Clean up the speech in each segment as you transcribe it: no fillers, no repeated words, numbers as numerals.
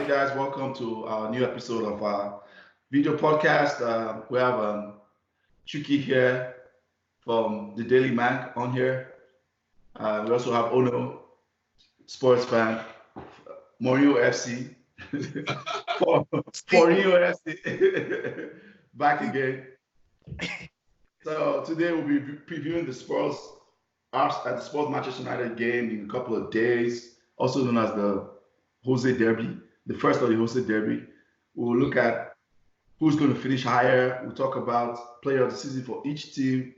guys. Welcome to our new episode of our video podcast. We have Chukky here from the Daily Mac on here. We also have Ono, sports fan, Mourinho FC, Mourinho FC, back again. So today we'll be previewing the Spurs at the Spurs Manchester United game in a couple of days, also known as the Jose Derby, the first of the Jose Derby. We'll look at who's going to finish higher. We'll talk about player of the season for each team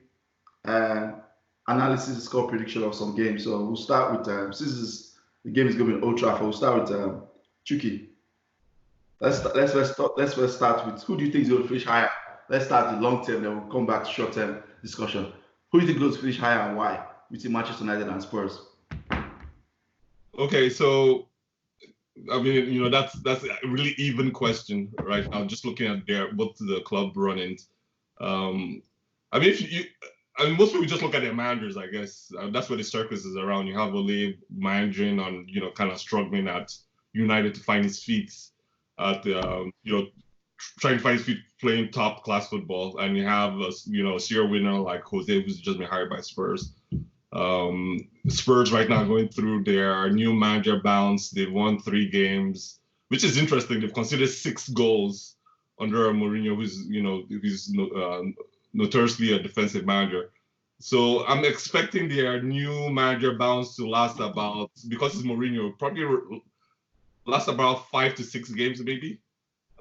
and analysis and score prediction of some games. So we'll start with since the game is going to be in Old Trafford. We'll start with Chukky. Let's first start with who do you think is going to finish higher? Let's start the long term, then we'll come back to short term discussion. Who do you think is going to finish higher and why between Manchester United and Spurs? Okay, so I mean, that's a really even question right now. Just looking at both the club run-ins. Most people just look at their managers, I guess. That's where the circus is around. You have Ole managing on, kind of struggling at United to find his feet at, trying to find his feet playing top class football. And you have, a serial winner like Jose, who's just been hired by Spurs. Spurs right now going through their new manager bounce. They've won 3 games, which is interesting. They've conceded 6 goals under Mourinho, who's notoriously a defensive manager. So I'm expecting their new manager bounce to last about, because it's Mourinho, probably last about 5 to 6 games maybe,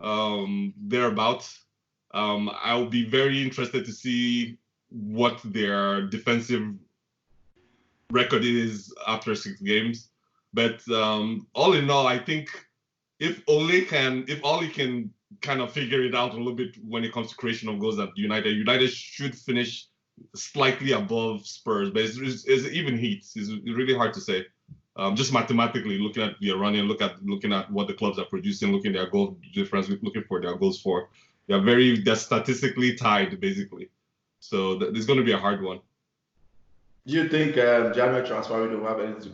thereabouts. I'll be very interested to see what their defensive record is after 6 games. But all in all, I think if Ole can kind of figure it out a little bit when it comes to creation of goals at United should finish slightly above Spurs. But it's even heat. It's really hard to say. Just mathematically, looking at their running, looking at what the clubs are producing, looking at their goal difference, looking for their goals for. They're statistically tied, basically. So it's going to be a hard one. Do you think January transfer window will have anything to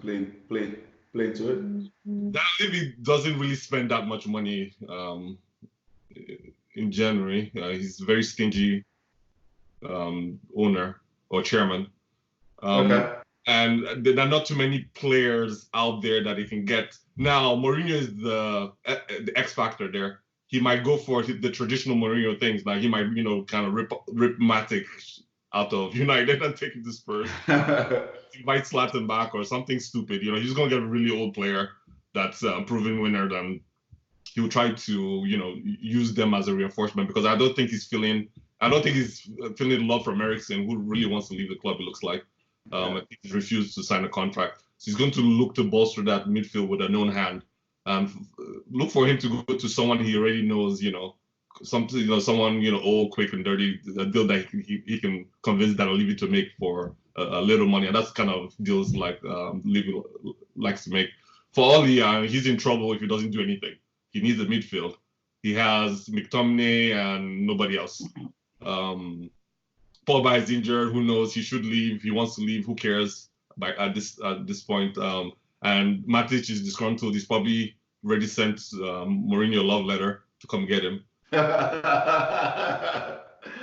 play into it? That he doesn't really spend that much money in January. He's a very stingy owner or chairman. Okay. And there are not too many players out there that he can get. Now, Mourinho is the X factor there. He might go for the traditional Mourinho things. Like he might, kind of rip Matic out of United and take him to Spurs. He might slap them back or something stupid. He's going to get a really old player that's a proven winner. Then he'll try to, use them as a reinforcement, because I don't think he's feeling love from Eriksen, who really wants to leave the club, it looks like. I think he's refused to sign a contract. So he's going to look to bolster that midfield with a known hand. Look for him to go to someone he already knows, someone, old, quick and dirty, a deal that he can convince that Olivier to make for a little money. And that's kind of deals like Olivier likes to make. For Oli, he's in trouble if he doesn't do anything. He needs a midfield. He has McTominay and nobody else. Pogba is injured. Who knows? He should leave. He wants to leave. Who cares? At this point, and Matic is disgruntled. He's probably already sent Mourinho a love letter to come get him.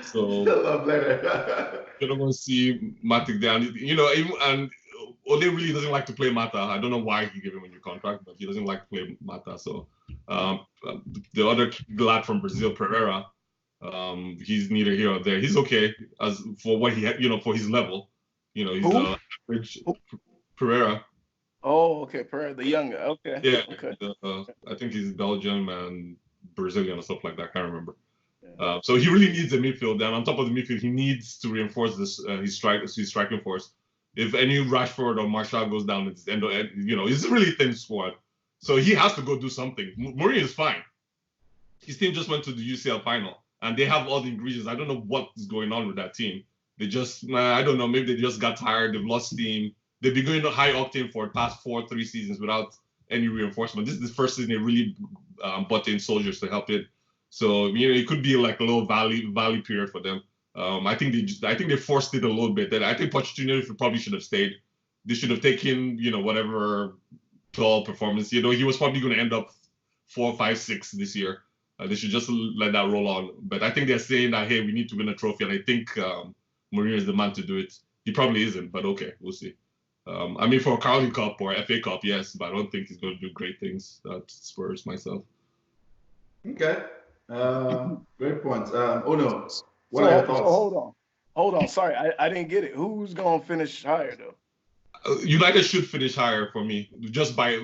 So love letter. You don't want to see Matic there, and Ole really doesn't like to play Mata. I don't know why he gave him a new contract, but he doesn't like to play Mata. So the other lad from Brazil, Pereira, he's neither here or there. He's okay as for what he for his level. He's average. Pereira. Oh, okay, Pereira, the young guy. Okay. Yeah. Okay. I think he's Belgian and Brazilian or stuff like that. I can't remember. Yeah. So he really needs a midfield, and on top of the midfield, he needs to reinforce his striking force. If any Rashford or Martial goes down, it's end. It's a really thin squad. So he has to go do something. Mourinho is fine. His team just went to the UCL final, and they have all the ingredients. I don't know what is going on with that team. They just, I don't know, maybe they just got tired. They've lost steam. They've been going high octane for the past 3 seasons without any reinforcement. This is the first season they really brought in soldiers to help it. So it could be like a little valley period for them. I think they forced it a little bit. I think Pochettino probably should have stayed. They should have taken whatever 12 performance. He was probably going to end up 4, 5, 6 this year. They should just let that roll on. But I think they're saying that, hey, we need to win a trophy, and I think Mourinho is the man to do it. He probably isn't, but okay, we'll see. I mean, for a Carling Cup or FA Cup, yes, but I don't think he's going to do great things at Spurs myself. Okay. Great points. Oh no. What are your thoughts? So hold on. Sorry, I didn't get it. Who's gonna finish higher though? United should finish higher for me, just by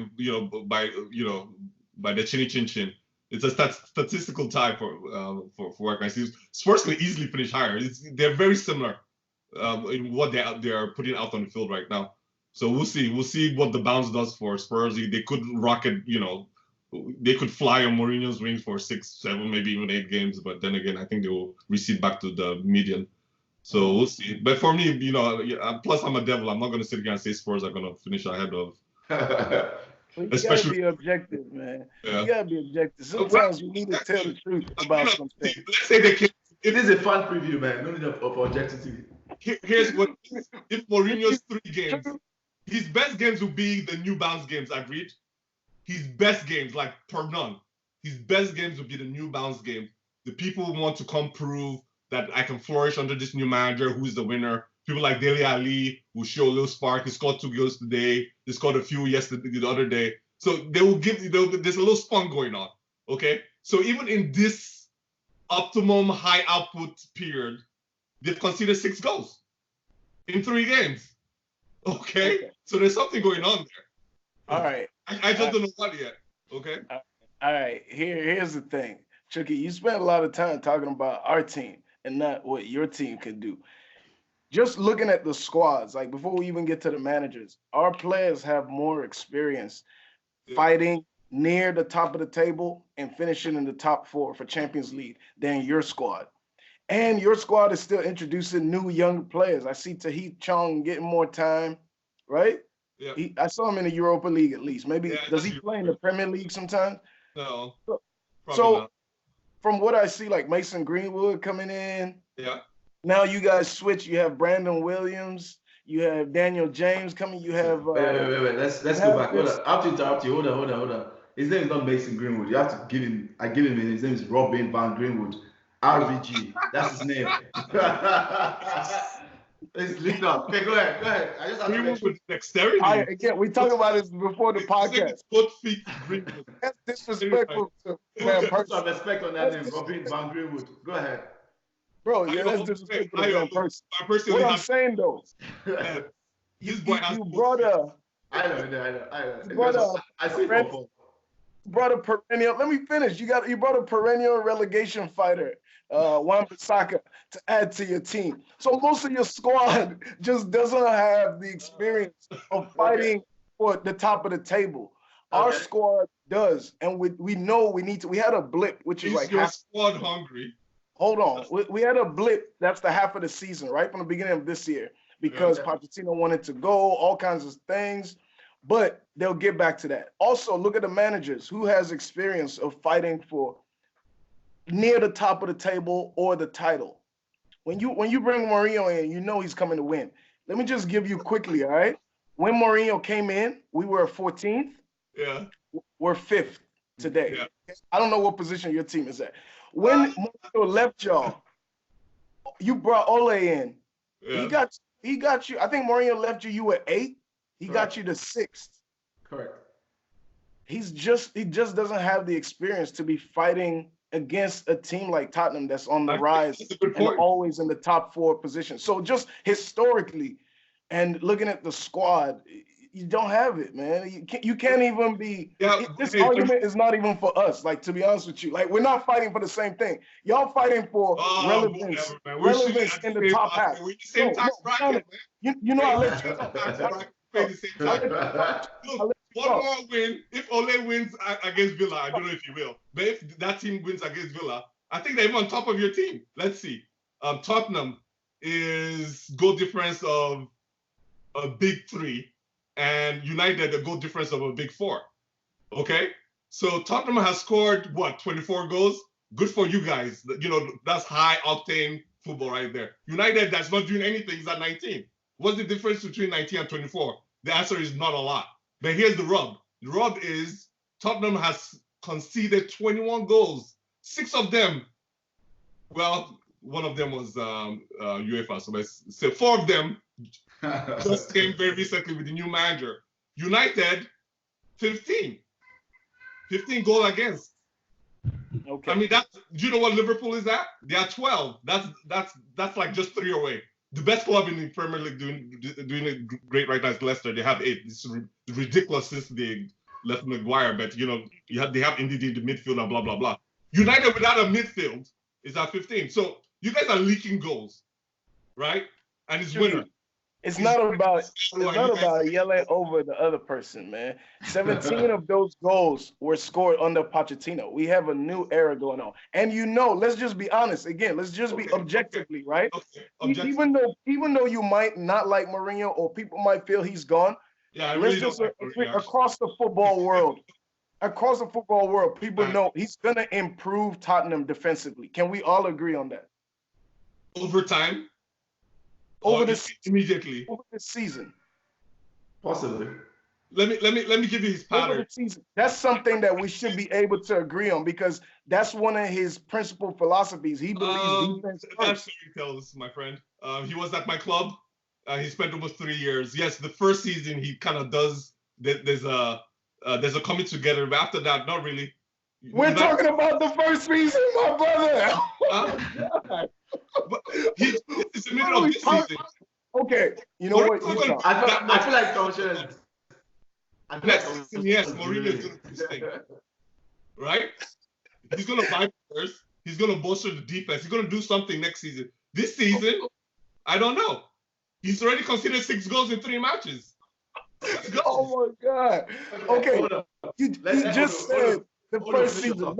the chinny chin chin. It's a statistical tie for work. I see Spurs can easily finish higher. They're very similar in what they are putting out on the field right now. So we'll see. We'll see what the bounce does for Spurs. They could rocket, they could fly on Mourinho's wings for 6, 7, maybe even 8 games. But then again, I think they will recede back to the median. So we'll see. But for me, plus I'm a devil. I'm not going to sit here and say Spurs are going to finish ahead of. You gotta be objective, man. Yeah. You gotta be objective. Sometimes you need to tell the truth about something. Let's say they can. It is a fun preview, man. No need of objectivity. Here's what: if Mourinho's 3 games, his best games will be the new bounce games. Agreed. His best games, like per none, his best games will be the new bounce game. The people want to come prove that I can flourish under this new manager who is the winner. People like Dele Alli will show a little spark. He scored 2 goals today. He scored a few the other day. So they will there's a little spunk going on. Okay? So even in this optimum high output period, they've conceded 6 goals in 3 games. Okay? So there's something going on there. All right. I just don't know what yet. Okay? All right. Here's the thing. Chukky, you spent a lot of time talking about our team and not what your team can do. Just looking at the squads, like before we even get to the managers, our players have more experience fighting near the top of the table and finishing in the top 4 for Champions League than your squad. And your squad is still introducing new young players. I see Tahith Chong getting more time, right? Yeah. I saw him in the Europa League at least. Maybe does he play in the Premier League sometimes? No. So not. From what I see, like Mason Greenwood coming in. Yeah. Now you guys switch. You have Brandon Williams. You have Daniel James coming. You have. Wait. Let's go back. Hold on. I have to interrupt you. Hold on. His name is not Mason Greenwood. You have to give him. I give him. His name is Robin Van Greenwood. RVG. That's his name. It's linked up. Okay, go ahead. I just have Greenwood with dexterity. Again, we talked about this before the podcast. Both feet Greenwood. That's disrespectful to put some respect on that name, Robin Van Greenwood. Go ahead. Bro, that's disrespectful to that person. What I'm saying though, you brought a. I know. I see football. Brought a perennial. Let me finish. You brought a perennial relegation fighter, Wan-Bissaka, to add to your team. So most of your squad just doesn't have the experience of fighting for the top of the table. Our squad does, and we know we need to. We had a blip, which is like your squad hungry. Hold on. We had a blip. That's the half of the season, right from the beginning of this year, because Pochettino wanted to go, all kinds of things. But they'll get back to that. Also, look at the managers. Who has experience of fighting for near the top of the table or the title? When you bring Mourinho in, you know he's coming to win. Let me just give you quickly, all right? When Mourinho came in, we were 14th. Yeah. We're 5th today. Yeah. I don't know what position your team is at. When Mourinho left y'all, you brought Ole in. Yeah. He got you. I think Mourinho left you were 8th. He got you to 6th. Correct. He just doesn't have the experience to be fighting against a team like Tottenham that's on the rise and always in the top 4 position. So just historically and looking at the squad, you don't have it, man. You can't even be. This argument is not even for us. Like, to be honest with you, like, we're not fighting for the same thing. Y'all fighing for relevance in the top half. We're the same time bracket, man. You know, I let you Look, one more win. If Ole wins against Villa, I don't know if he will, but if that team wins against Villa, I think they're even on top of your team. Let's see. Tottenham is goal difference of a big 3. And United a goal difference of a big 4. Okay? So Tottenham has scored, 24 goals? Good for you guys. That's high octane football right there. United that's not doing anything is at 19. What's the difference between 19 and 24? The answer is not a lot. But here's the rub. The rub is Tottenham has conceded 21 goals. 6 of them, well, one of them was UEFA, so 4 of them just came very recently with the new manager. United, 15 goal against. Okay. I mean, do you know what Liverpool is at? They are 12. That's like just 3 away. The best club in the Premier League doing it great right now is Leicester. They have 8. It's ridiculous since they left Maguire, but they have indeed the midfield and blah blah blah. United without a midfield is at 15. So you guys are leaking goals, right? And it's winner. It's not about yelling over the other person, man. 17 of those goals were scored under Pochettino. We have a new era going on. And let's just be honest. Again, let's just be objectively, right? Okay. Even though you might not like Mourinho or people might feel he's gone, let's just agree across the football world. Across the football world, people know he's going to improve Tottenham defensively. Can we all agree on that? Over time? Immediately. Over the season. Possibly. Let me give you his pattern. Over the season. That's something that we should be able to agree on because that's one of his principal philosophies. He believes defense first. That's what he tells, my friend. He was at my club. He spent almost 3 years. Yes, the first season he kind of does. There's a coming together, but after that, not really. We're talking about the first season, my brother. But it's the middle of this season. Okay, you know what? I feel like Conscience. Next season, yes, Mourinho is going to do his thing, right? He's going to buy players. He's going to bolster the defense. He's going to do something next season. This season, I don't know. He's already conceded 6 goals in 3 matches. Let's go. Oh my God. Okay, you just said the first season.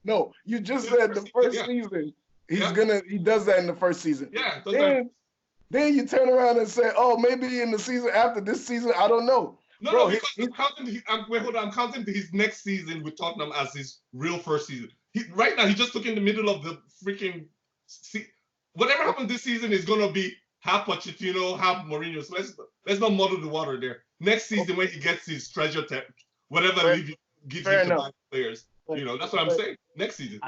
No. You just said the first season. He does that in the first season. Yeah. Then you turn around and say, oh, maybe in the season after this season, I don't know. No, because I'm counting his next season with Tottenham as his real first season. Right now, he just took in the middle of the freaking whatever happened this season is gonna be half Pochettino, half Mourinho. So let's not muddle the water there. Next season when he gets his treasure, whatever league gives him to buy players. That's what I'm saying. Next season.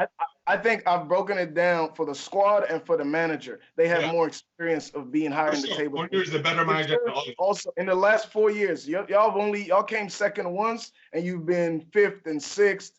I think I've broken it down for the squad and for the manager. They have more experience of being higher in the table. Mourinho is a better manager. Also, in the last 4 years, y'all came second once, and you've been 5th and 6th,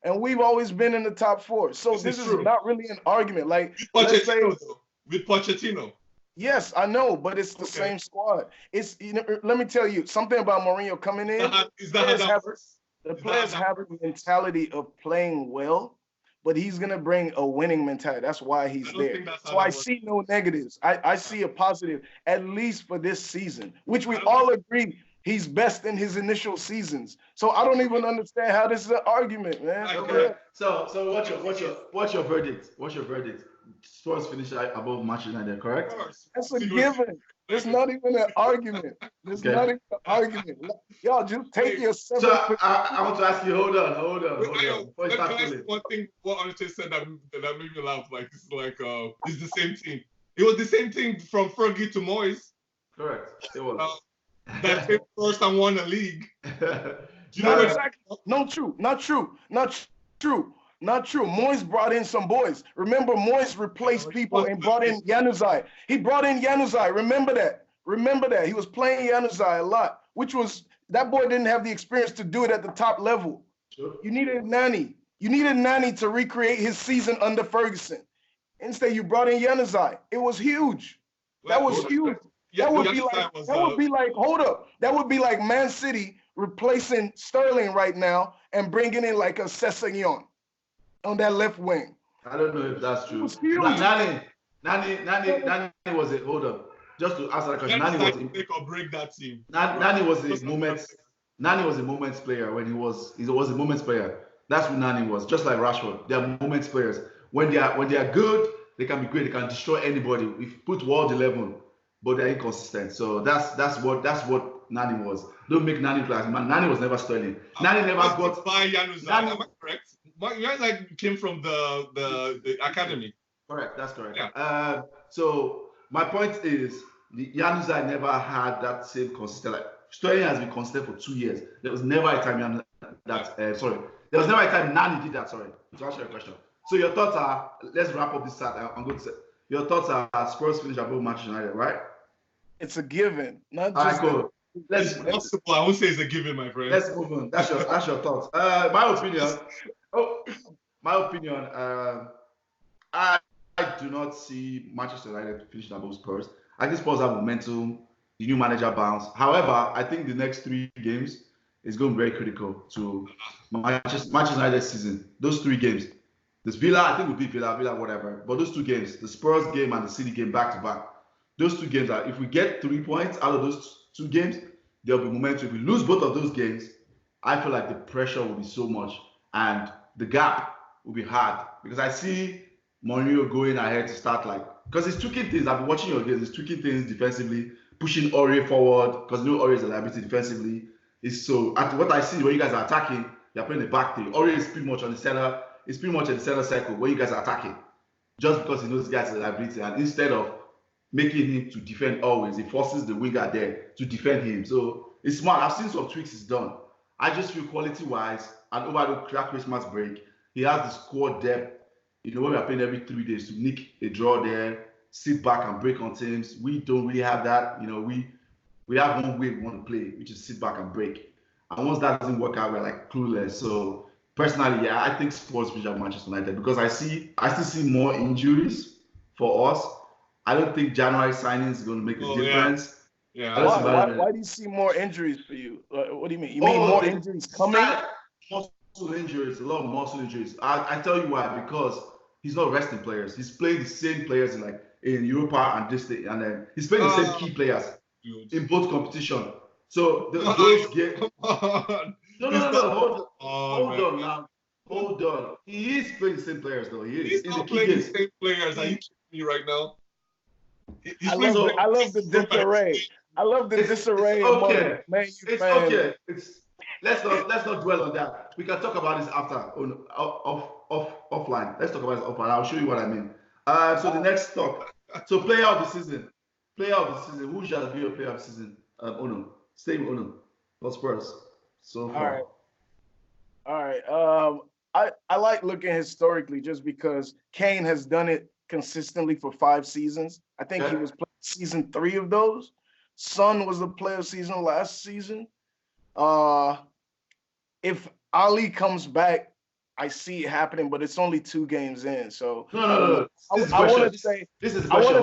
and we've always been in the top 4. So this is not really an argument. Like with Pochettino. Yes, I know, but it's the same squad. It's let me tell you something about Mourinho coming in. Is that how that works? The players have the mentality of playing well, but he's going to bring a winning mentality. That's why he's there. So I see no negatives. I see a positive, at least for this season, which we all agree he's best in his initial seasons. So I don't even understand how this is an argument, man. Okay. So what's your verdict? What's your verdict? Spurs finish above Manchester United, correct? That's a given. It's not even an argument. It's not even an argument. Y'all just take your 7. So I want to ask you, hold on. One thing what Archie said that made me laugh, like this is like it's the same team. It was the same thing from Fergie to Moyes. Correct. It was. That came first and won the league. You know exactly. Not true. Moyes brought in some boys. Remember, Moyes replaced people and brought in Januzaj. He brought in Januzaj. Remember that. He was playing Januzaj a lot, which was, that boy didn't have the experience to do it at the top level. Sure. You needed Nani. To recreate his season under Ferguson. Instead, you brought in Januzaj. It was huge. That was huge. That would be like Man City replacing Sterling right now and bringing in like a Sessegnon on that left wing. I don't know if that's true. Nani was a hold up. Just to answer that question, Nani was make or break that team. Nani was a moments player when he was a moments player. That's what Nani was. Just like Rashford, they are moments players. When they are good, they can be great. They can destroy anybody. We put world 11, but they're inconsistent. So that's what Nani was. Don't make Nani like Nani was never Sterling. Nani never got by Januzaj. Am I correct? Januzaj came from the academy. Correct, that's correct. Yeah. So my point is, Januzaj never had that same consistency. Like Sterling has been consistent for 2 years. There was never a time that. Sorry, there was never a time Nani did that. Sorry, to answer your question. So your thoughts are. Let's wrap up this chat. I'm going to say your thoughts are Spurs finish above Manchester United, right? It's a given, not All right, just. cool. It's possible. I won't say it's a given, my friend. Let's move on. That's your thoughts. My opinion. I do not see Manchester United finishing above Spurs. I think Spurs have momentum. The new manager bounce. However, I think the next 3 games is going to be very critical to Manchester United's season. Those 3 games. This Villa, I think will beat Villa, whatever. But those 2 games, the Spurs game and the City game back to back, those 2 games are, if we get 3 points out of those 2 games, there'll be momentum. If we lose both of those games, I feel like the pressure will be so much and the gap will be hard because I see Mourinho going ahead to start because he's tweaking things. I've been watching your games. He's tweaking things defensively, pushing Ori forward because Ori is a liability defensively. What I see when you guys are attacking, you're playing the back three. Ori is pretty much on the center. It's pretty much in the center circle when you guys are attacking, just because he knows the guys are a liability. And instead of making him to defend always, he forces the winger there to defend him. So it's smart. I've seen some tweaks he's done. I just feel quality-wise, and over the Christmas break, he has the squad depth. When we are playing every 3 days to nick a draw there, sit back and break on teams. We don't really have that. We have one way we want to play, which is sit back and break. And once that doesn't work out, we're clueless. So personally, yeah, I think Spurs finish at Manchester United because I still see more injuries for us. I don't think January signings is going to make a difference. Yeah. Why do you see more injuries for you? What do you mean? You mean more injuries coming? Muscle injuries, a lot of muscle injuries. I tell you why, because he's not resting players. He's playing the same players in Europa and this thing, and then he's playing the same key players in both competition. So those games. No. Hold on. He is playing the same players though. He's not playing the same players. Are you kidding me right now? I love the disarray. I love the disarray. Okay. It's okay. Let's not dwell on that. We can talk about this after offline. Let's talk about this offline. I'll show you what I mean. So the next talk. So player of the season. Who shall be your player of the season? Ono. Stay with Ono. For Spurs. So far. All right. I like looking historically just because Kane has done it consistently for 5 seasons. I think he was playing season 3 of those. Son was the player of season last season. If Ali comes back, I see it happening, but it's only 2 games in. So no. I want to say this is a question.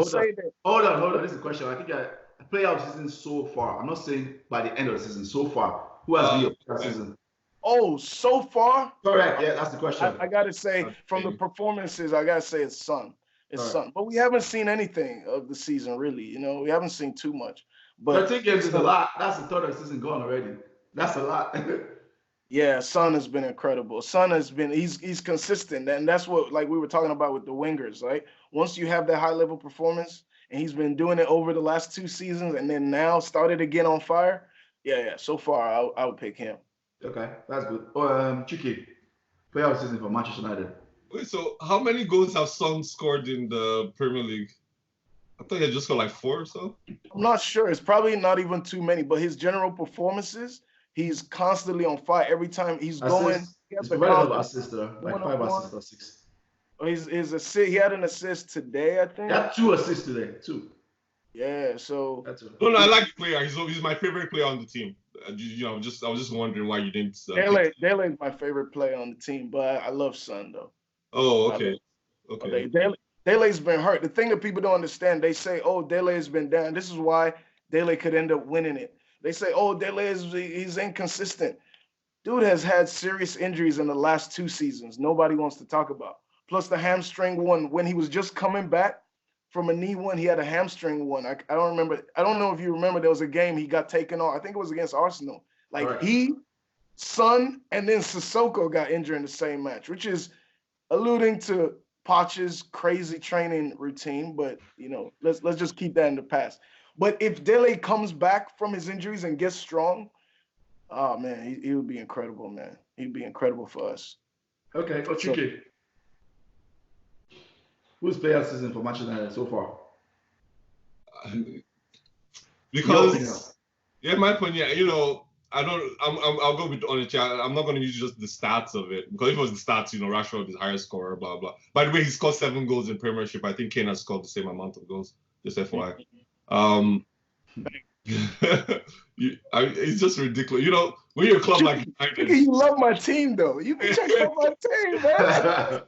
Hold on. This is a question. I think I play out season so far. I'm not saying by the end of the season. So far, who has been your player season? Oh, so far? Correct. Yeah, that's the question. I gotta say, from the performances, I gotta say it's Son. Son. But we haven't seen anything of the season, really. We haven't seen too much. But 13 games is a lot. That's the third of the season gone already. That's a lot. Yeah, Son has been incredible. Son has been he's consistent, and that's what we were talking about with the wingers, right? Once you have that high level performance, and he's been doing it over the last 2 seasons, and then now started again on fire. Yeah. So far, I would pick him. Okay, that's good. Chukky, player of the season for Manchester United. Wait, so how many goals have Son scored in the Premier League? I thought he had just got 4 or so. I'm not sure. It's probably not even too many, but his general performances, he's constantly on fire. Every time he's going, he has a couple of assists, 5 assists or 6. His assist, he had an assist today, I think. He had 2 assists today, 2. Yeah, so. No, I like the player. He's my favorite player on the team. I was just wondering why you didn't. Dele is my favorite player on the team, but I love Son though. Oh, okay. Okay. Dele's been hurt. The thing that people don't understand, they say, "Oh, Dele has been down." This is why Dele could end up winning it. They say, "Oh, he's inconsistent." Dude has had serious injuries in the last 2 seasons. Nobody wants to talk about. Plus the hamstring one when he was just coming back from a knee one, he had a hamstring one. I don't remember. I don't know if you remember. There was a game he got taken off. I think it was against Arsenal. He, Son, and then Sissoko got injured in the same match, which is alluding to Poch's crazy training routine. But let's just keep that in the past. But if Dele comes back from his injuries and gets strong, oh man, he would be incredible, man. He'd be incredible for us. Okay, for Chukky. Who's player of the season for Manchester United so far? Because, my point, I'll go with Onichi. I'm not going to use just the stats of it, because if it was the stats, Rashford is higher scorer, blah blah. By the way, he scored 7 goals in Premiership. I think Kane has scored the same amount of goals. Just FYI. It's just ridiculous. When you're a club like United, you love my team though. You be checking out my team, man.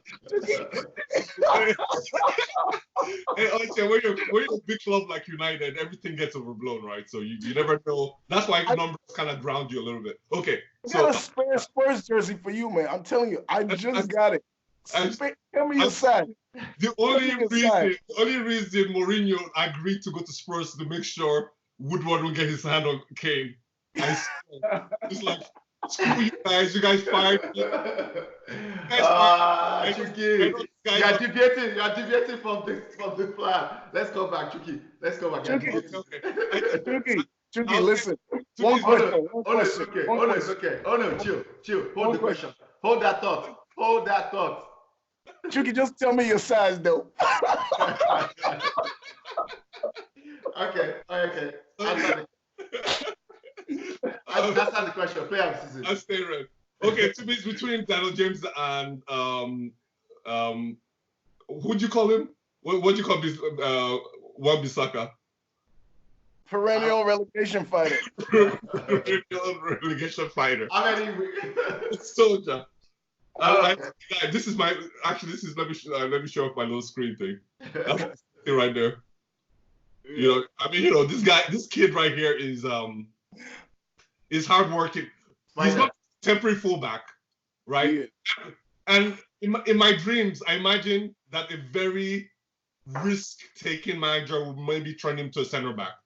Hey, Oche, when you're a big club like United, everything gets overblown, right? So you never know. That's why numbers kind of ground you a little bit. Okay, I got a Spurs jersey for you, man. I'm telling you, I just got it. Tell me your side. The only reason Mourinho agreed to go to Spurs to make sure Woodward will get his hand on Kane. It's like, screw you guys fired me. Chukky, you're deviating from the plan. Let's go back, Chukky. Let's go back. Chukky, listen. One question. Okay. Oh no, chill. Hold the question. Hold that thought. Chukky, just tell me your size, though. Okay. That's not the question. Play out the season. I stay red. Okay, to me, it's between Daniel James and who'd you call him? What'd you call this? Wan-Bissaka? Perennial relegation fighter. Perennial relegation fighter. How many? Soldier. This is let me show off my little screen thing. That's it right there. This kid right here is hardworking. He's not a temporary fullback, right? Yeah. And in my dreams, I imagine that a very risk-taking manager would maybe turn him to a center back.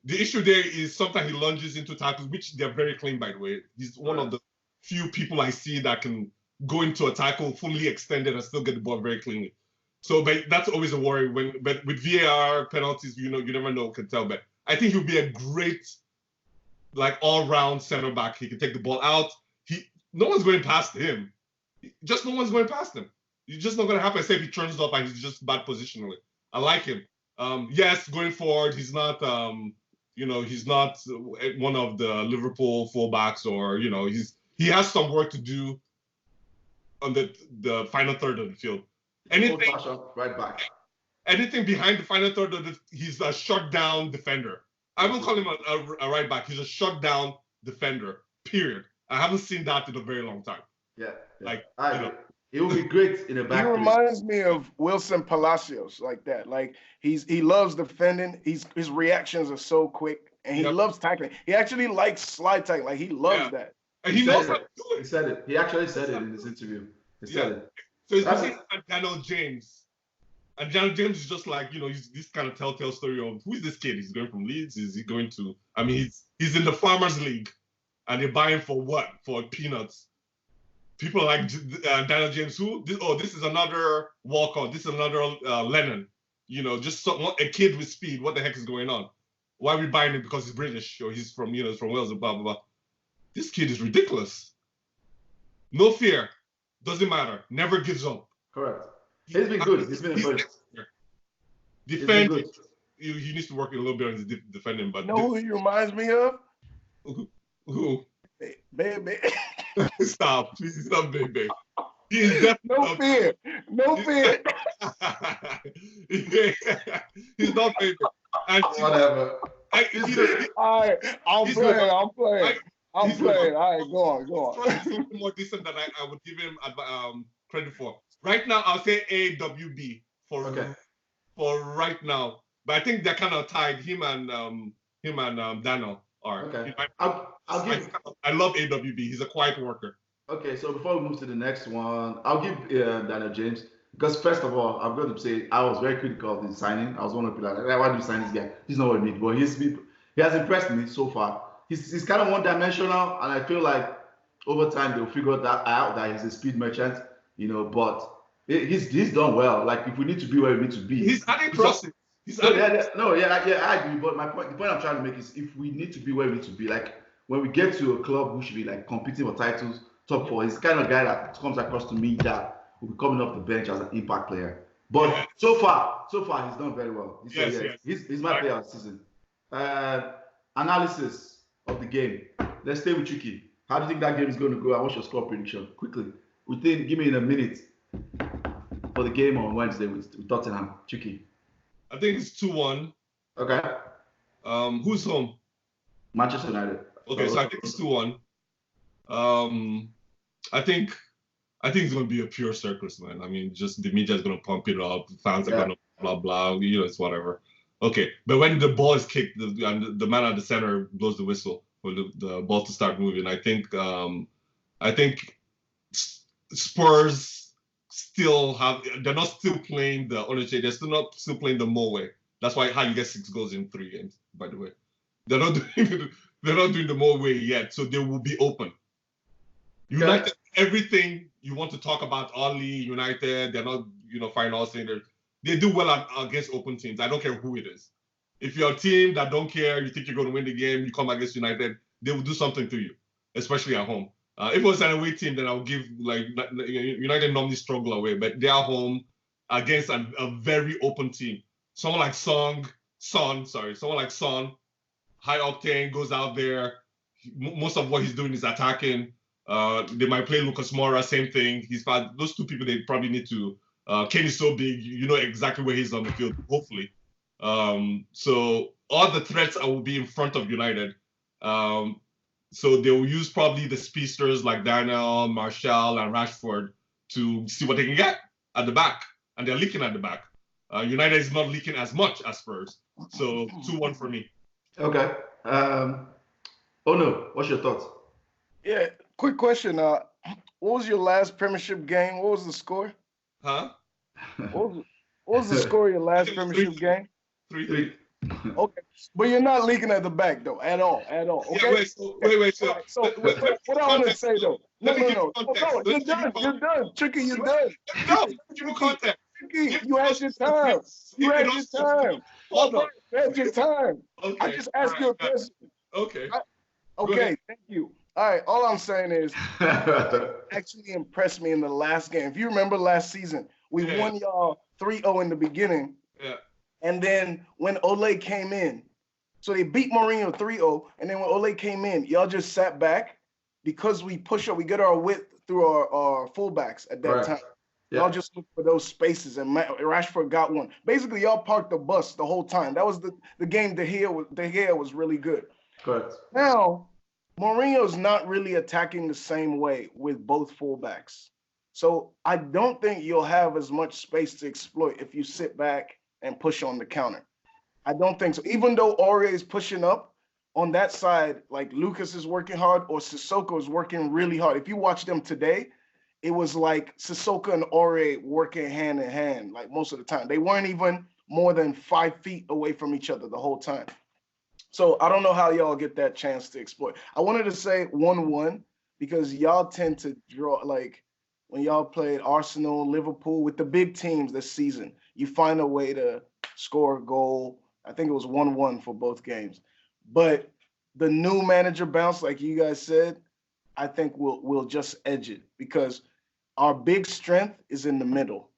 The issue there is sometimes he lunges into tackles, which they're very clean, by the way. He's one of the few people I see that can go into a tackle fully extended and still get the ball very cleanly. So, but that's always a worry but with VAR penalties, you never know, can tell. But I think he'll be a great, all-round center back. He can take the ball out. No one's going past him. No one's going past him. It's just not going to happen except he turns up and he's just bad positionally. I like him. Yes, going forward, he's not, he's not one of the Liverpool fullbacks, or, he has some work to do on the final third of the field. Anything right back. Anything behind the final third he's a shutdown defender. I won't call him a right back. He's a shutdown defender. Period. I haven't seen that in a very long time. Yeah. It would be great in a back. He reminds me of Wilson Palacios, like that. Like he loves defending. His reactions are so quick, and he loves tackling. He actually likes slide tackling. Like he loves that. And he knows how to do it. He said it. He actually said it in this interview. He said it. So it's between Daniel James. And Daniel James is just like, he's this kind of telltale story of who is this kid? He's going from Leeds? Is he going to? I mean, he's in the Farmers League, and they're buying for what? For peanuts. People like Daniel James, this is another Walcott, this is another Lennon. Just a kid with speed. What the heck is going on? Why are we buying him? Because he's British, or he's from, from Wales, and blah, blah, blah. This kid is ridiculous. No fear. Doesn't matter. Never gives up. Correct. He's been good. He's been good. Defending. He needs to work a little bit on his defending. But who he reminds me of? Who? Baby. Stop. Please stop, baby. He is definitely No fear. He's not baby. Whatever. I'm playing. All right, go on. He's more decent than I would give him credit for. Right now, I'll say AWB for right now. But I think they're kind of tied. Him and Daniel are. Okay. I love AWB. He's a quiet worker. Okay, so before we move to the next one, I'll give Daniel James, because first of all, I'm going to say I was very critical of his signing. I was one of the people like, why do you sign this guy? He's not what we need. But he has impressed me so far. He's kind of one-dimensional, and I feel like over time they'll figure that out, that he's a speed merchant, but he's done well. Like, if we need to be where we need to be. He's adding crosses. I agree. But the point I'm trying to make is, if we need to be where we need to be, like when we get to a club who should be like competing for titles, top 4, he's the kind of guy that comes across to me that will be coming off the bench as an impact player. But so far he's done very well. He's my player of the season. Analysis of the game. Let's stay with Chukky. How do you think that game is going to go? And what's your score prediction? Quickly. Give me in a minute for the game on Wednesday with Tottenham. Chukky. I think it's 2-1. Okay. Who's home? Manchester United. Okay, so I think it's 2-1. I think it's going to be a pure circus, man. I mean, just the media is going to pump it up. Fans are going to blah, blah. It's whatever. Okay, but when the ball is kicked and the man at the center blows the whistle for the ball to start moving, I think Spurs still they're not still playing the Onache, they're still playing the Mo way. That's how you get 6 goals in 3 games, by the way. They're not doing the Mo way yet, so they will be open. United, everything you want to talk about, Ali, United, they're not, fine all saying they do well against open teams. I don't care who it is. If you're a team that don't care, you think you're going to win the game, you come against United, they will do something to you, especially at home. If it was an away team, then I would give, United normally struggle away, but they're home against a very open team. Someone like Son, high octane, goes out there. Most of what he's doing is attacking. They might play Lucas Moura, same thing. He's got those 2 people they probably need to. Kane is so big, you know exactly where he's on the field, hopefully. So all the threats will be in front of United. So they will use probably the speedsters like Daniel, Martial, and Rashford to see what they can get at the back. And they're leaking at the back. United is not leaking as much as Spurs. So 2-1 for me. Okay. No, what's your thoughts? Yeah, quick question. What was your last Premiership game? What was the score? Huh? What was the score of your last Premiership game? 3-3. Okay, but you're not leaking at the back though, at all. Okay. Yeah, wait. So what I want to say though? No. You're done. Chukky, you're done. No, give me context. Chukky, you had your time. You had your time. Okay. I just asked you a question. Okay. Okay, thank you. All right, all I'm saying is, actually impressed me in the last game. If you remember last season, we won y'all 3-0 in the beginning. Yeah. And then when Ole came in, so they beat Mourinho 3-0. And then when Ole came in, y'all just sat back because we push up, we get our width through our fullbacks at that time. Yeah. Y'all just look for those spaces, and Rashford got one. Basically, y'all parked the bus the whole time. That was the game. De Gea was really good. Correct. Now, Mourinho's not really attacking the same way with both fullbacks. So I don't think you'll have as much space to exploit if you sit back and push on the counter. I don't think so. Even though Aurier is pushing up on that side, like Lucas is working hard or Sissoko is working really hard. If you watch them today, it was like Sissoko and Aurier working hand in hand, like most of the time. They weren't even more than 5 feet away from each other the whole time. So I don't know how y'all get that chance to exploit. I wanted to say 1-1 because y'all tend to draw, like when y'all played Arsenal, Liverpool, with the big teams this season, you find a way to score a goal. I think it was 1-1 for both games. But the new manager bounce, like you guys said, I think we'll just edge it because our big strength is in the middle.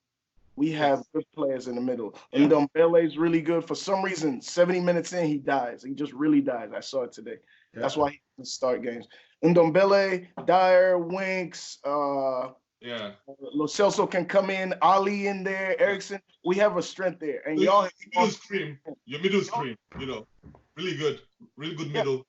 We have good players in the middle. And Ndombele is really good. For some reason, 70 minutes in, he dies. He just really dies. I saw it today. Yeah. That's why he doesn't start games. Ndombele, Dyer, Winks, Lo Celso can come in, Ali in there, Ericsson. We have a strength there. And y'all your middle scream, really good middle.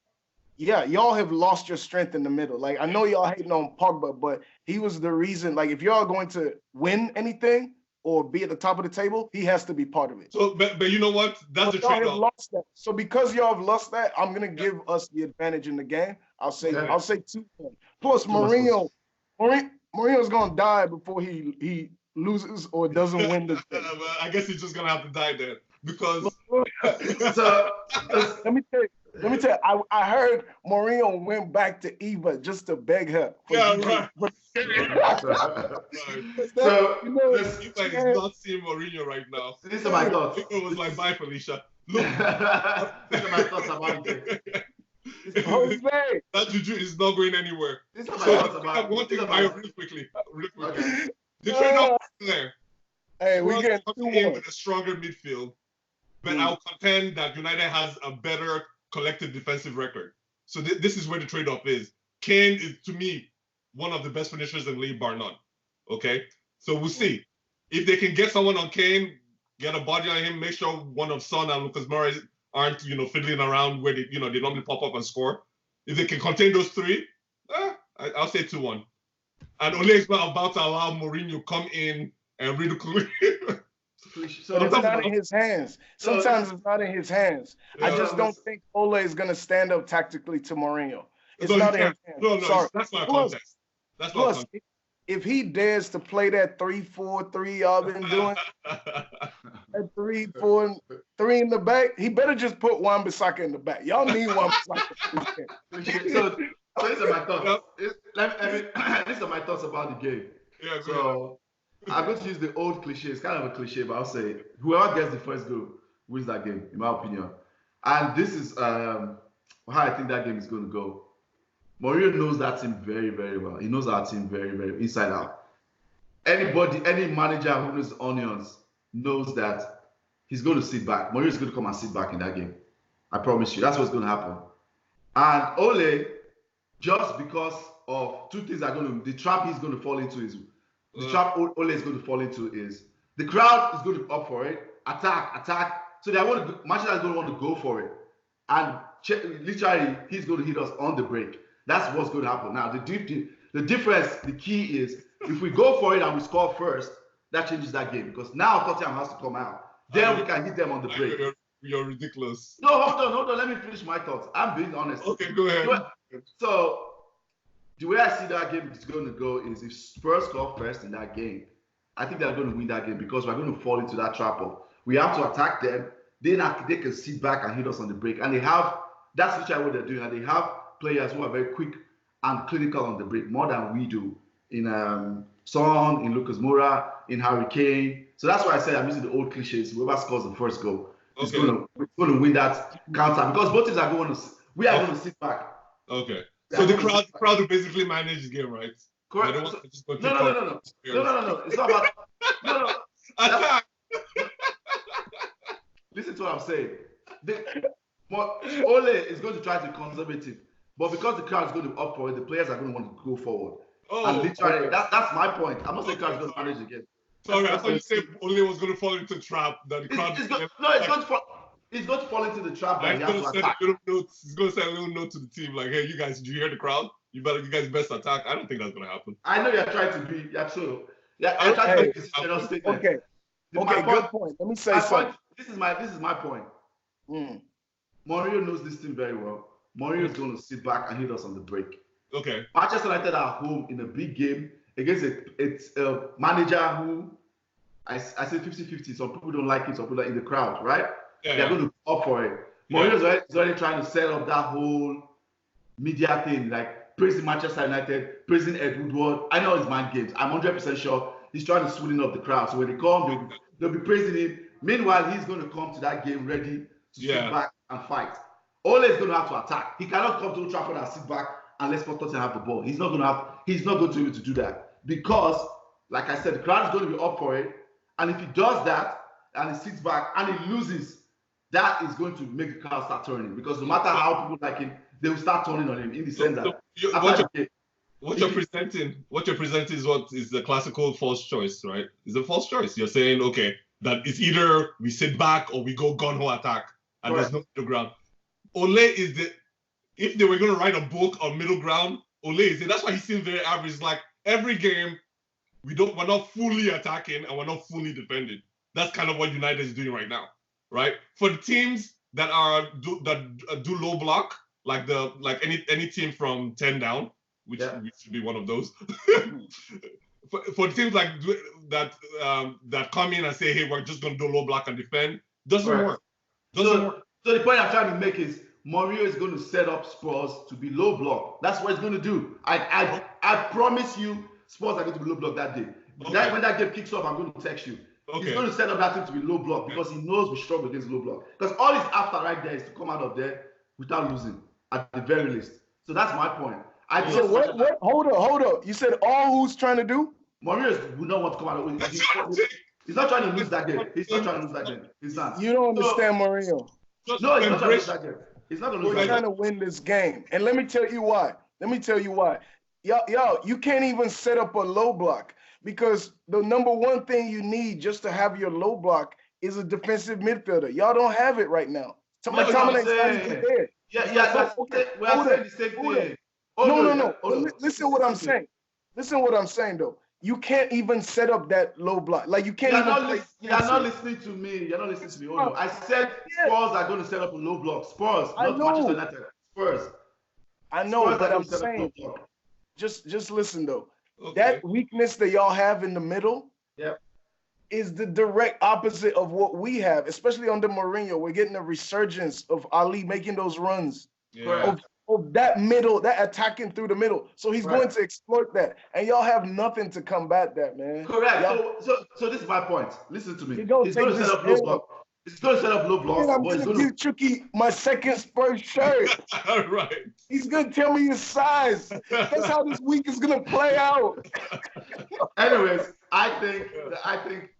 Yeah, y'all have lost your strength in the middle. Like, I know y'all hating on Pogba, but he was the reason. Like, if y'all are going to win anything or be at the top of the table, he has to be part of it. So, but you know what? That's the trade-off. Lost that. So because y'all have lost that, I'm gonna give us the advantage in the game. I'll say 2-1. Plus, Mourinho's gonna die before he loses or doesn't win this game. I guess he's just gonna have to die then because. Let me tell you. I heard Mourinho went back to Eva just to beg her. Right. So, Eva is not seeing Mourinho right now. These are my thoughts. Eva was like, bye, Felicia. Look. These are my thoughts about it. Jose. That juju is not going anywhere. These are my thoughts about one thing really quickly. The trade-off is there. Hey, we get in with a stronger midfield, but I'll contend that United has a better collective defensive record. So this is where the trade-off is. Kane is, to me, one of the best finishers in the league, bar none. Okay? So we'll see. If they can get someone on Kane, get a body on him, make sure one of Son and Lucas Moura aren't, fiddling around where they normally pop up and score. If they can contain those three, I'll say 2-1. And Ole is not about to allow Mourinho come in and ridicule him. So it's not in his hands. Sometimes it's not in his hands. I just don't think Ole is going to stand up tactically to Mourinho. It's not in his hands. No, sorry. That's not context. That's not context. If he dares to play that 3-4-3 y'all been doing, that 3-4-3 in the back, he better just put Wan-Bissaka in the back. Y'all need Wan-Bissaka. So these are my thoughts. These are my thoughts about the game. Yeah, so I'm going to use the old cliche. It's kind of a cliche, but I'll say whoever gets the first goal wins that game, in my opinion. And this is how I think that game is going to go. Mourinho knows that team very, very well. He knows our team very, very inside out. Any manager who knows onions knows that he's going to sit back. Mourinho is going to come and sit back in that game. I promise you. That's what's going to happen. And Ole, just because of two things the trap he's going to fall into is, the trap Ole is going to fall into is, the crowd is going to be up for it, attack. So Manchester is going to want to go for it. And literally, he's going to hit us on the break. That's what's going to happen. Now, the difference, the key is, if we go for it and we score first, that changes that game. Because now Tottenham has to come out. Then we can hit them on the break. You're ridiculous. No, hold on. Let me finish my thoughts. I'm being honest. Okay, go ahead. So, the way I see that game is going to go is, if Spurs score first in that game, I think they're going to win that game, because we're going to fall into that trap of, we have to attack them. Then they can sit back and hit us on the break. And that's literally what they're doing. And they have players who are very quick and clinical on the break, more than we do in Son, in Lucas Moura, in Harry Kane. So that's why I said I'm using the old cliches. Whoever scores the first goal is going to win that counter, because both teams are going to sit back. Okay. So the crowd will basically manage the game, right? Correct. No. It's not about no. Attack. Listen to what I'm saying. Ole is going to try to be conservative, but because the crowd is going to be up for it, the players are going to want to go forward. And literally, that's my point. I'm not saying the crowd is going to manage the game. Sorry, I thought you said Ole was going to fall into the trap that the crowd. It's going to fall into the trap that he has to attack. He's going to send a little note to the team like, "Hey, you guys, did you hear the crowd? You guys best attack." I don't think that's going to happen. I know you're trying to be. Yeah, true. Yeah, I'm trying to make this general statement. Okay, good point. Let me say something. This is my point. Mourinho knows this team very well. Mourinho is going to sit back and hit us on the break. Okay. Manchester United are home in a big game against a manager who I say 50-50. Some people don't like it, some people are in the crowd, right? Yeah, They're going to go up for it. Mourinho is already trying to set up that whole media thing, like praising Manchester United, praising Ed Woodward. I know it's mind games. I'm 100% sure he's trying to sweeten up the crowd. So when they come, they'll be praising him. Meanwhile, he's going to come to that game ready to sit back and fight. Ole is going to have to attack. He cannot come to Old Trafford and sit back and let Tottenham have the ball. He's not going to be able to do that, because, like I said, the crowd is going to be up for it. And if he does that and he sits back and he loses, that is going to make the crowd start turning. Because no matter how people like him, they will start turning on him in the sense that what you're presenting is what is the classical false choice, right? It's a false choice. You're saying, okay, that it's either we sit back or we go gun-ho attack, and there's no middle ground. Ole is if they were going to write a book on middle ground, Ole is it. That's why he seems very average. It's like every game, we're not fully attacking and we're not fully defending. That's kind of what United is doing right now, right? For the teams that do low block, like any team from 10 down, which we should be one of those. for the teams like that come in and say, hey, we're just going to do low block and defend, doesn't work. So the point I'm trying to make is Mourinho is going to set up Spurs to be low block. That's what he's going to do. I promise you, Spurs are going to be low block that day. Okay. When that game kicks off, I'm going to text you. Okay. He's going to set up that team to be low block because he knows we struggle against low block. Because all he's after right there is to come out of there without losing, at the very least. So that's my point. Hold up. You said all who's trying to do? Mourinho would not want to come out of it. He's not trying to lose that game. He's not trying to lose that game. He's not. You don't understand Mourinho. No, he's not trying to lose that game. He's not gonna We're lose. trying to win this game, and let me tell you why. Y'all, you can't even set up a low block because the number one thing you need just to have your low block is a defensive midfielder. Y'all don't have it right now. That's what I'm saying. There. Yeah. We are saying the same thing. No. Listen what I'm saying. Listen what I'm saying though. You can't even set up that low block. Like you can't You're not listening to me. You're not listening to me. Hold on. I said Spurs are going to set up a low block. Spurs, not Manchester United. Spurs. I know, Spurs but I'm saying, just listen though. Okay. That weakness that y'all have in the middle, is the direct opposite of what we have, especially under Mourinho. We're getting a resurgence of Ali making those runs. Yeah. Of that middle, that attacking through the middle. So he's going to exploit that. And y'all have nothing to combat that, man. Correct. So this is my point. Listen to me. He's going to set up low block. He's going to set up low block. I'm going to give Chukky my second Spurs shirt. Right. He's going to tell me his size. That's how this week is going to play out. Anyways, I think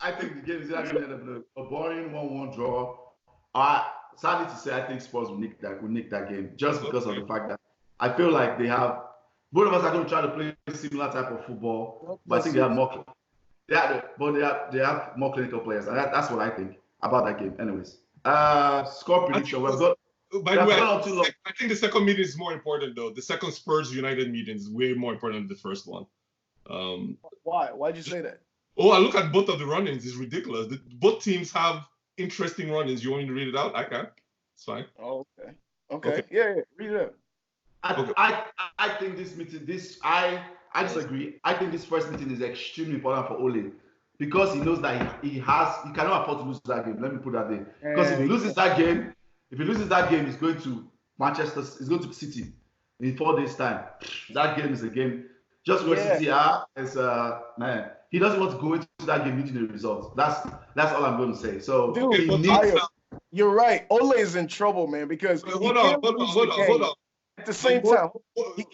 the game is going to end up a boring 1-1 draw. Sadly to say, I think Spurs will nick that game just because of the fact that I feel like they have both of us are going to try to play a similar type of football, but I think they have more. They have more clinical players, and that's what I think about that game. Anyways, score prediction. We've got. By the way, I think the second meeting is more important though. The second Spurs United meeting is way more important than the first one. Why? Why'd you say that? Oh, I look at both of the run-ins. It's ridiculous. Both teams have interesting run-ins. You want me to read it out? I can. It's fine. Oh, okay. Yeah. Read it out. I think this meeting. I disagree. I think this first meeting is extremely important for Ole because he knows that he cannot afford to lose that game. Let me put that there. Because if he loses that game, he's going to Manchester. He's going to City in 4 days' time. That game is a game. Just where City are is man. He doesn't want to go into that game needing the result. That's all I'm going to say. So you're right. Ole is in trouble, man, because hold on. At the same time, he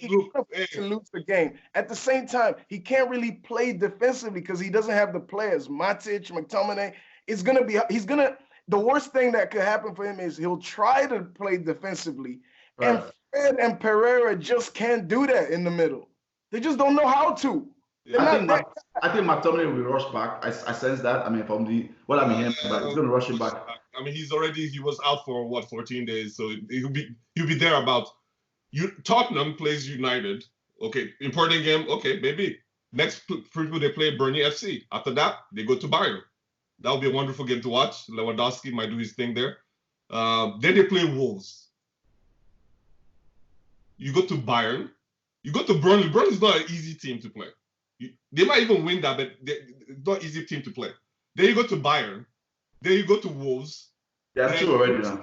can lose the game. At the same time, he can't really play defensively because he doesn't have the players. Matic, McTominay. The worst thing that could happen for him is he'll try to play defensively, and Fred and Pereira just can't do that in the middle. They just don't know how to. I think McTominay will rush back. I sense that. I mean, from what I'm hearing, but he's going to rush him back. I mean, he was out for 14 days, so he'll be there about. Tottenham plays United. Okay, important game. Okay, maybe next people they play Burnley FC. After that, they go to Bayern. That will be a wonderful game to watch. Lewandowski might do his thing there. Then they play Wolves. You go to Bayern. You go to Burnley. Burnley's not an easy team to play. They might even win that, but it's not an easy team to play. Then you go to Bayern. Then you go to Wolves. They are true already now.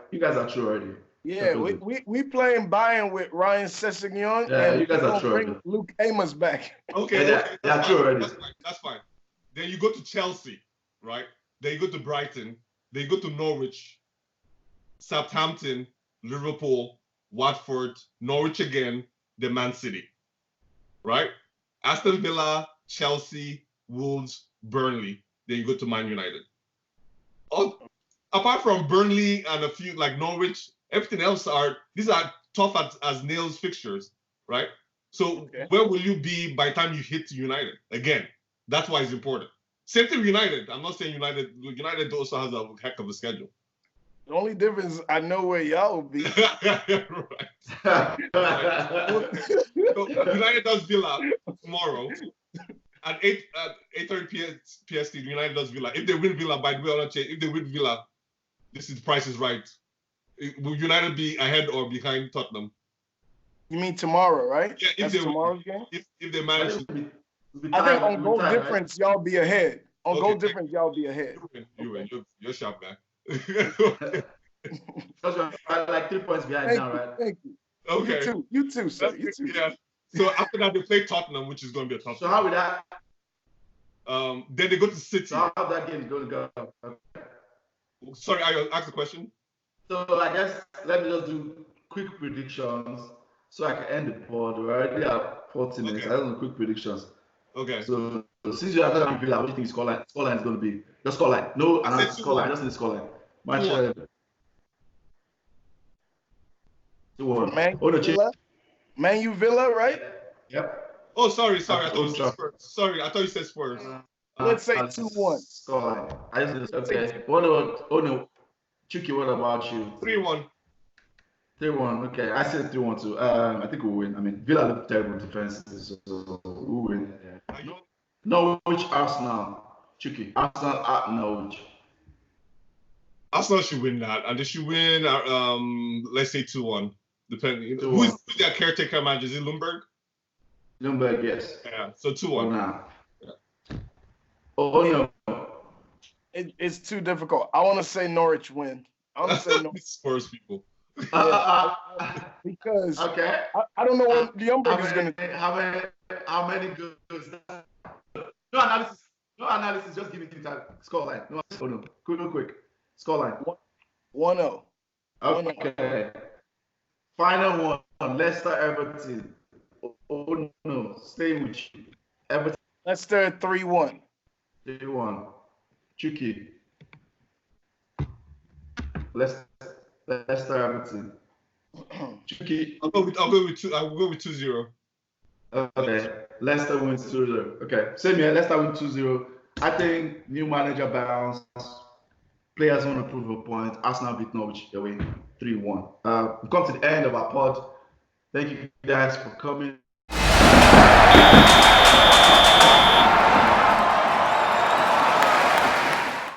You guys are true already. Yeah, we playing Bayern with Ryan Sessegnon. Yeah, you guys are true already. Luke Amos back. Okay, they are true already. That's fine. Then you go to Chelsea, right? Then you go to Brighton. Then you go to Norwich, Southampton, Liverpool, Watford, Norwich again, then Man City, right? Aston Villa, Chelsea, Wolves, Burnley. Then you go to Man United. Apart from Burnley and a few like Norwich, everything else these are tough as nails fixtures, right? So where will you be by the time you hit United? Again, that's why it's important. Same thing with United. I'm not saying United also has a heck of a schedule. The only difference is I know where y'all will be. Right. So United does Villa tomorrow at 8:30 PST. United does Villa. If they win Villa, by the way, if they win Villa, this is Price is Right. Will United be ahead or behind Tottenham? You mean tomorrow, right? Yeah, That's tomorrow's game. If they manage to. I think on goal difference, y'all be ahead. On goal difference, y'all be ahead. You're sharp guy. Because we're like 3 points behind now, right? Thank you. Okay. You too, sir. You too. Yeah. So after that, they play Tottenham, which is going to be a tough. So how would that? Then they go to City. So how that game is going to go? Sorry, I asked the question. So I guess let me just do quick predictions so I can end the pod. We already have 40 minutes. I don't know quick predictions. Okay. So since you are talking about Villa, what do you think scoreline is going to be? The scoreline. No, and scoreline. Just the scoreline. 2-1. Man Oh, no, U Villa. Man U Villa, right? Yep. Oh, sorry. I thought you Old said Spurs. Sorry, I thought you said Spurs. Let's say 2-1. Scoreline. Let's say Okay. What about? Oh no, Chukky. What about you? 3-1. 3-1. Okay, I said 3-1 too. I think we'll win. I mean, Villa look terrible defenses, so we'll win. Norwich, Arsenal. Chukky. Arsenal at Norwich. Arsenal should win that, and they should win. Let's say 2-1. Depending. 2-1. Who's their caretaker manager? Is it Lundberg? Lundberg, yes. Yeah. So 2-1. Now. Oh no. It's too difficult. I want to say Norwich win. I want to say Norwich. Spurs people. Because Okay. I don't know what Lundberg is going to do. How many goals? No analysis. No analysis. Just give me time. Scoreline. No. Oh no. Quick. Scoreline. 1-0. Okay. Final one. Leicester Everton. Oh no. Stay with you. Everton. Leicester 3-1. 3-1. Chukky. Leicester Everton. Chukky. I'll go with 2-0. Okay. Leicester wins 2-0. Okay. Same here. Leicester wins 2-0. I think new manager bounce. Players want to prove a point. Arsenal beat Norwich away 3-1. We've come to the end of our pod. Thank you guys for coming.